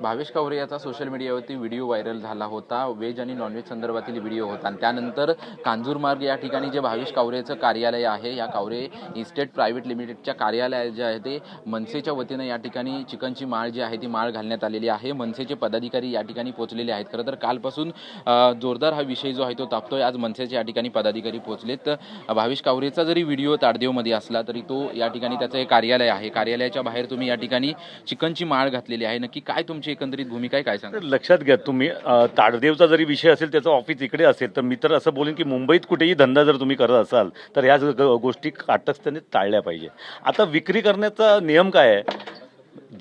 भावेश कावरे याचा सोशल मीडियावरती व्हिडिओ व्हायरल झाला होता. व्हेज आणि नॉनव्हेज संदर्भातील व्हिडिओ होता आणि त्यानंतर कांजूरमार्ग या ठिकाणी जे भावेश कावरेचं कार्यालय आहे, या कावरे इस्टेट प्रायव्हेट लिमिटेडच्या कार्यालय जे आहे ते मनसेच्या वतीनं या ठिकाणी चिकनची माळ जी आहे ती माळ घालण्यात आलेली आहे. मनसेचे पदाधिकारी या ठिकाणी पोहोचलेले आहेत. खरं तर कालपासून जोरदार हा विषय जो आहे तो तापतोय. आज मनसेचे या ठिकाणी पदाधिकारी पोहोचलेत. भावेश कावरेचा जरी व्हिडिओ ताडदेवमध्ये असला तरी तो या ठिकाणी त्याचं हे कार्यालय आहे. कार्यालयाच्या बाहेर तुम्ही या ठिकाणी चिकनची माळ घातलेली आहे. नक्की काय तुमची एकंदरित भूमिका आहे, काय सांगा? लक्षात घ्या तुम्ही, ताडदेवचा जरी विषय असेल, त्याचं ऑफिस इकडे असेल, तर मी तर असं बोलेन की मुंबईत कुठेही धंदा जर तुम्ही करत असाल तर ह्या गोष्टी काटकसरीने टाळल्या पाहिजे. आता विक्री करण्याचा नियम काय आहे?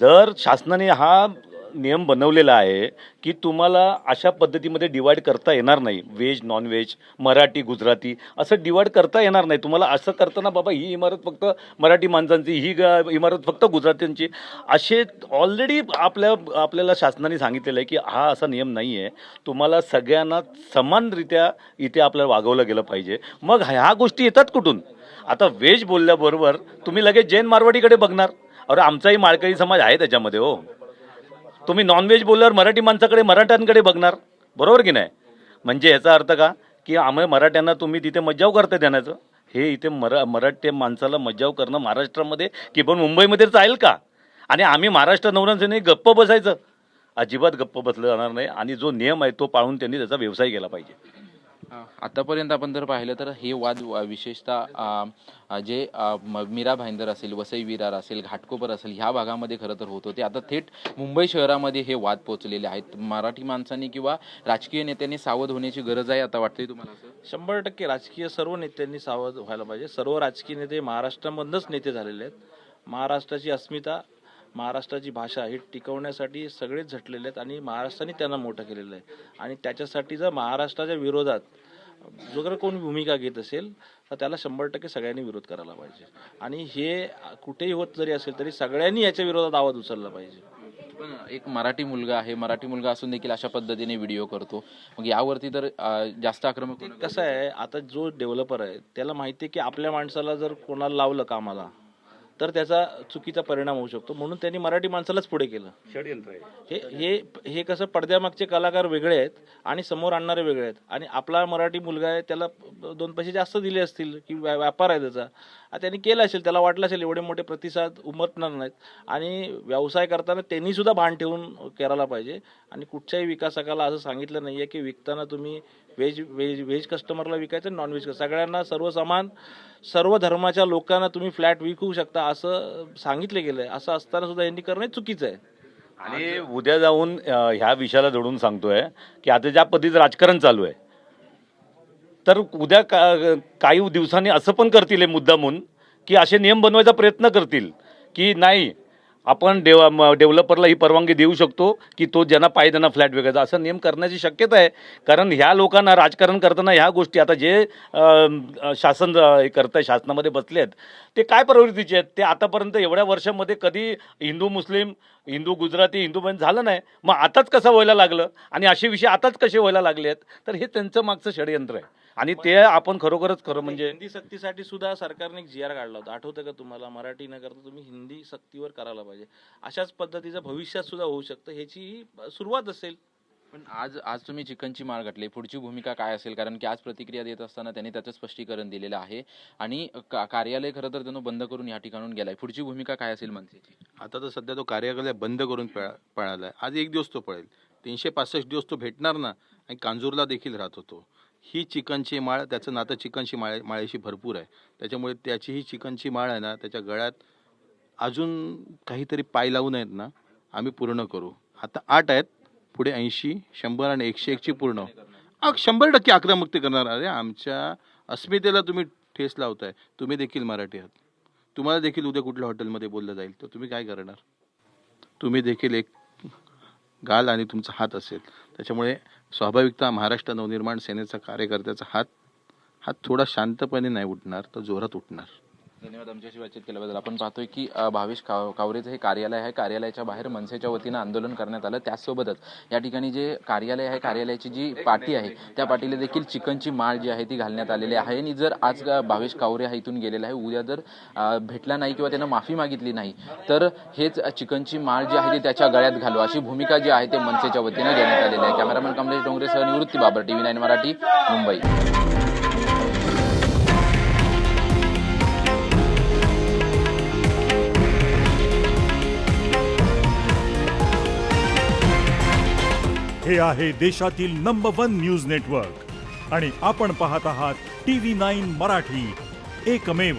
जर शासनाने हा नियम बनवलेला आहे की तुम्हाला अशा पद्धतीमध्ये डिवाइड करता येणार नाही, veg non veg, Marathi Gujarati असं डिवाइड करता येणार नाही तुम्हाला. असं करताना बाबा ही इमारत फक्त मराठी माणसांची, ही इमारत फक्त गुजरात्यांची, असे ऑलरेडी आपल्याला शासनाने सांगितलेलं आहे की हा असा नियम नाही आहे. तुम्हाला सगळ्यांना समानरित्या इथे आपल्याला वागवलं गेलं पाहिजे. मग ह्या गोष्टी येतात कुठून? आता व्हेज बोलल्याबरोबर तुम्ही लगेच जैन मारवाडीकडे बघणार. अरे आमचाही माळकरी समाज आहे त्याच्यामध्ये हो. तुम्ही नॉनव्हेज बोलल्यावर मराठी माणसाकडे, मराठ्यांकडे बघणार, बरोबर की नाही? म्हणजे याचा अर्थ का की आम्ही मराठ्यांना तुम्ही तिथे मज्जाव करता देण्याचं? हे इथे मराठी माणसाला मज्जाव करणं महाराष्ट्रामध्ये की पण मुंबईमध्ये चालेल का? आणि आम्ही महाराष्ट्र नवरांनी गप्प बसायचं? अजिबात गप्प बसलं जाणार नाही. आणि जो नियम आहे तो पाळून त्यांनी त्याचा व्यवसाय केला पाहिजे. आतापर्यंत आपण जर पाहिलं तर हे वाद विशेषतः जे मीरा भाईंदर असेल, वसई विरार असेल, घाटकोपर असेल, ह्या भागामध्ये खरं तर होत होते. आता थेट मुंबई शहरामध्ये हे वाद पोचलेले आहेत. मराठी माणसांनी किंवा राजकीय नेत्यांनी सावध होण्याची गरज आहे, आता वाटतंय तुम्हाला? असं 100% राजकीय सर्व नेत्यांनी सावध व्हायला पाहिजे. सर्व राजकीय नेते महाराष्ट्रामधूनच नेते झालेले आहेत. महाराष्ट्राची अस्मिता, महाराष्ट्राची भाषा ही टिकवण्यासाठी सगळेच झटलेले आहेत आणि महाराष्ट्राने त्यांना मोठं केलेलं आहे. आणि त्याच्यासाठी जर महाराष्ट्राच्या विरोधात जो जर कोणी भूमिका घेत असेल तर त्याला 100% सगळ्यांनी विरोध करायला पाहिजे. आणि हे कुठेही होत जरी असेल तरी सगळ्यांनी याच्या विरोधात आवाज उचलला पाहिजे. पण एक मराठी मुलगा आहे, मराठी मुलगा असून देखील अशा पद्धतीने व्हिडिओ करतो, मग यावरती तर जास्त आक्रमक कसं आहे, आता जो डेव्हलपर आहे त्याला माहिती आहे की आपल्या माणसाला जर कोणाला लावलं कामाला तर त्याचा चुकीचा परिणाम होऊ शकतो, म्हणून त्यांनी मराठी माणसालाच पुढे केलं. षडयंत्र आहे हे हे कसं, पडद्यामागचे कलाकार वेगळे आहेत आणि समोर आणणारे वेगळे आहेत. आणि आपला मराठी मुलगा आहे, त्याला 2 पैसे जास्त दिले असतील की व्यापार आहे त्याचा, त्यांनी केला असेल, त्याला वाटलं असेल एवढे मोठे प्रतिसाद उमटणार नाहीत. आणि व्यवसाय करताना त्यांनी सुद्धा भान ठेवून करायला पाहिजे. आणि कुठच्याही विकासकाला असं सांगितलं नाही आहे की विकताना तुम्ही व्हेज कस्टमरला विकायचं, नॉनव्हेज सगळ्यांना सर्व समान, सर्व धर्माच्या लोकांना तुम्ही फ्लॅट विकू शकता असं सांगितलं गेलंय. असं असताना सुद्धा यांनी करणं चुकीचं आहे. आणि उद्या जाऊन ह्या विषयाला जोडून सांगतोय की आता ज्या पद्धतीचं राजकारण चालू आहे, तर उद्या काही दिवसांनी असं पण करतील मुद्दामून की असे नियम बनवायचा प्रयत्न करतील की नाही आपण डेव्हलपरला ही परवानगी देऊ शकतो की तो ज्यांना पाहिजे त्यांना फ्लॅट विकायचा, असं नियम करण्याची शक्यता आहे. कारण ह्या लोकांना राजकारण करताना ह्या गोष्टी, आता जे शासन करताय, शासनामध्ये बसले आहेत, ते काय प्रवृत्तीचे आहेत? ते आतापर्यंत एवढ्या वर्षामध्ये कधी हिंदू मुस्लिम, हिंदू गुजराती, हिंदू पण झालं नाही. मग आताच कसं व्हायला लागलं आणि असे विषय आताच कसे व्हायला लागले आहेत? तर हे त्यांचं मागचं षडयंत्र आहे. आणि ते आपण खरोखरच खरं म्हणजे हिंदी सक्तीसाठी सुद्धा सरकारने एक GR काढला होता, आठवतं का तुम्हाला? मराठी न करता तुम्ही हिंदी सक्तीवर करायला पाहिजे. अशाच पद्धतीचं भविष्यात सुद्धा होऊ शकतं, ह्याची सुरुवात असेल. पण आज तुम्ही चिकनची माळ घातली, पुढची भूमिका काय असेल? कारण की आज प्रतिक्रिया देत असताना त्यांनी त्याचं स्पष्टीकरण दिलेलं आहे आणि कार्यालय खरं तर त्यांना बंद करून या ठिकाणून गेलाय. पुढची भूमिका काय असेल मनसेची? आता तर सध्या तो कार्यालय बंद करून पळाला आहे. आज 1 दिवस तो पळेल, 365 दिवस तो भेटणार ना. आणि कांजूरला देखील राहत होतो. ही चिकनची माळ, त्याचं नातं चिकनची माळेशी भरपूर आहे. त्याच्यामुळे त्याची ही चिकनची माळ आहे ना, त्याच्या गळ्यात अजून काहीतरी पाय लावून आहेत ना, आम्ही पूर्ण करू. आता 8 आहेत, पुढे 80, 100 आणि 101ची पूर्ण 100% आक्रमकते करणार. अरे आमच्या अस्मितेला तुम्ही ठेस लावताय. तुम्ही देखील मराठी आहात, तुम्हाला देखील उद्या कुठल्या हॉटेलमध्ये बोललं जाईल तर तुम्ही काय करणार? तुम्ही देखील एक गाल आणि तुमचा हात असेल. त्याच्यामुळे स्वाभाविकता महाराष्ट्र नवनिर्माण सेनेचा कार्यकर्त्याचा हात थोडा शांतपणे नाही उठणार तर जोरात उठणार. धन्यवाद आमच्याशी बातचीत केल्याबद्दल. आपण पाहतोय की भावेश कावरेचं हे कार्यालय आहे. कार्यालयाच्या बाहेर मनसेच्या वतीनं आंदोलन करण्यात आलं. त्याचसोबतच या ठिकाणी जे कार्यालय आहे, कार्यालयाची जी पाटी आहे त्या पाटीला देखील चिकनची माळ जी आहे ती घालण्यात आलेली आहे. आणि जर आज भावेश कावरे हा इथून गेलेला आहे, उद्या जर भेटला नाही किंवा त्यानं माफी मागितली नाही तर हेच चिकनची माळ जी आहे ती त्याच्या गळ्यात घालू अशी भूमिका जी आहे ते मनसेच्या वतीनं घेण्यात आलेली आहे. कॅमेरामॅन कमलेश डोंगरेसह निवृत्ती बाबर, TV9 मराठी, मुंबई. हे आहे देशातील नंबर 1 न्यूज नेटवर्क आणि आपण पाहत आहात TV9 मराठी, एकमेव.